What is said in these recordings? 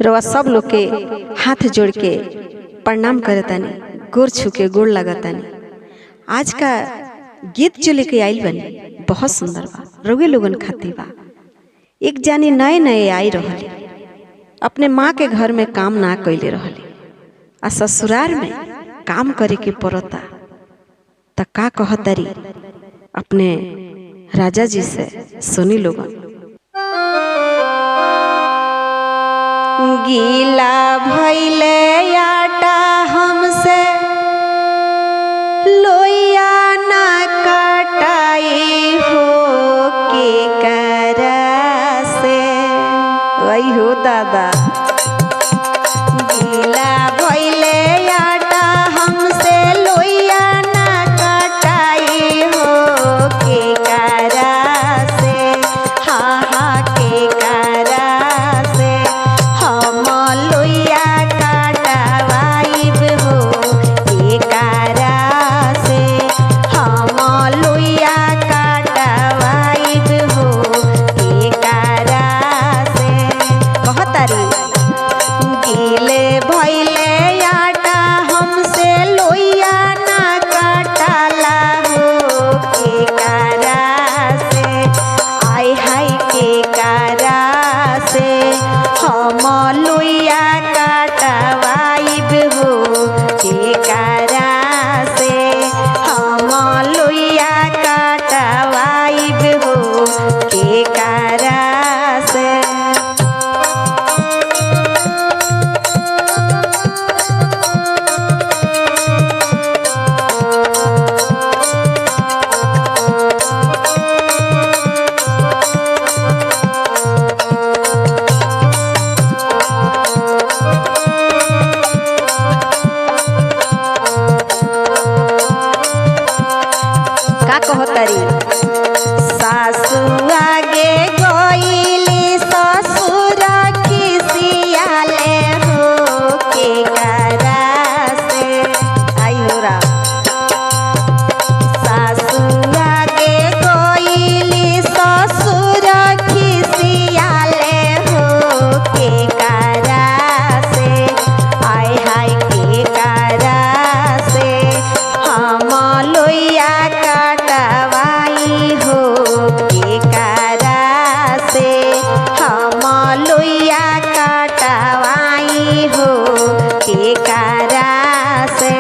रवा सब लोग के हाथ जोड़ के प्रणाम करतानी, गोर छू के गोड़ लगतानी। आज का गीत जो लेके आइल बनी बहुत सुंदर बा, रउए लोगन खातिर बा। एक जानी नए नए आई रहले, अपने माँ के घर में काम ना कैले रहले, आ ससुराल में काम करे के पड़ता। त का कहतरी अपने राजा जी से, सुनी लोगन। गीला भइले आटा हमसे लोइया ना काटाई हो के करा से। वही हो दादा, गीला भइले आटा हमसे लोइया ना काटाई हो के करा से। हाँ हाँ के करा से हम लोइया काटवाइब हो के करा से। हम लोइया काटवाइब हो के करा से। कहतारी गीले भइले आटा हमसे लोइया ना काटला हो के करा से। आय हाय के करा से हम लोइया काटवाइब हो के करा से। हम लोइया काटवाइब हो के करा से। का कहतारी सासु आगे गइली ससुर खिसियाले हो के करा से। आई हो रा सासु आगे गइली ससुर खिसियाले हो के करा से। आय हाय के करा से हम लोइया काटवाई हो के करा से। हम लोइया काटवाई हो के करा से।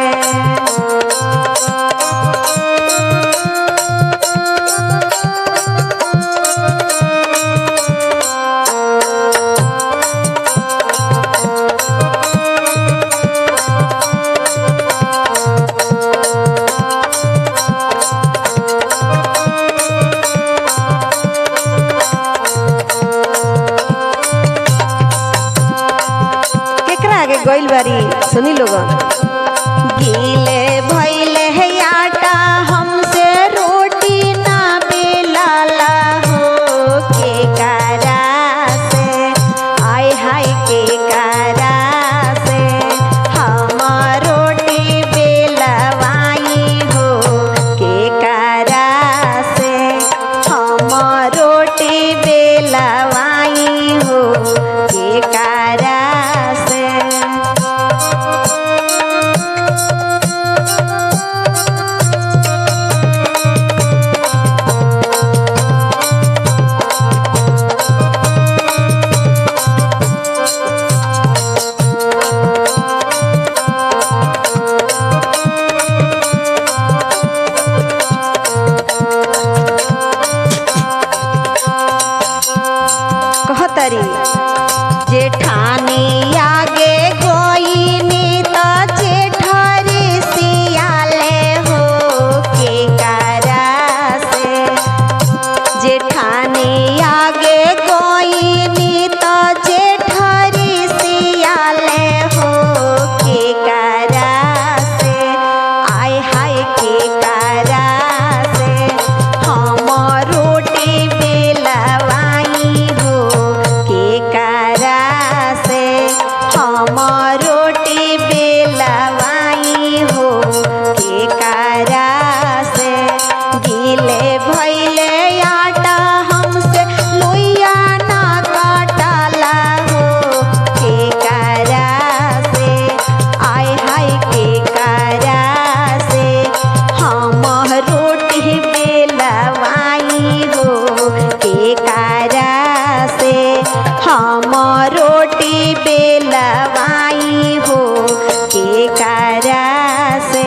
केकरा आगे गइल बारी, सुनी लोगन। गीले भइले है आटा हमसे रोटी ना बेलाला हो के करा से। आय हाय के करा से हम रोटी बेलवाई हो के करा से। हम रोटी बेलवाई हो के करा से। कहतरी जेठानी आगे गइनी त जेठरी सियाले हो के करा से। जेठानी आगे गइनी त जेठरी सियाले हो के करा से। आय हाय के करा से हम रोटी बेलवाई हो के करा हम रोटी बेलवाई हो के करा से।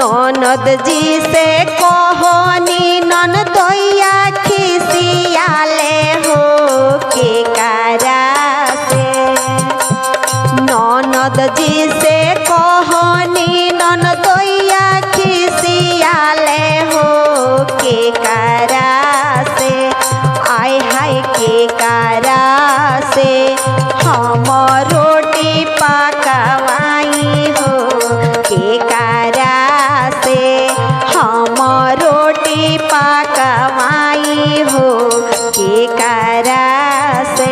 ननद जी से कहनी ननदोइया खिसियाले हो के करा से। ननद जी से कहनी ननदोइया खिसियाले हो के करा से। आय हाय के करा से हम रोटी पकवाई हो के करा से। हम रोटी पकवाई हो के करा से।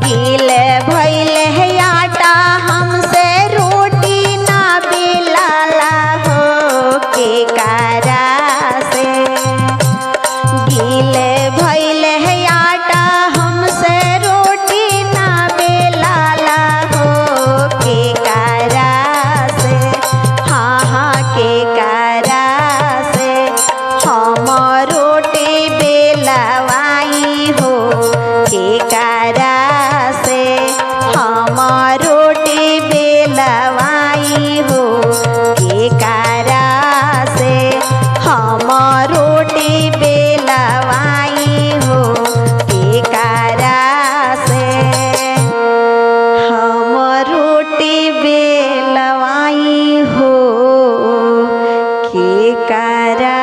गीले भइले है आटा हमसे रोटी ना बेलाला हो के करा से। गीले भइले है आटा हमसे रोटी ना बेलाला हो के करा से। हाँ हाँ के करा से हम रोटी बेलवाई हो के करा से। हम रोटी बेलवाई हो के करा से। हम रोटी बेलवाई हो के करा से। हम रोटी बेलवाई हो के करा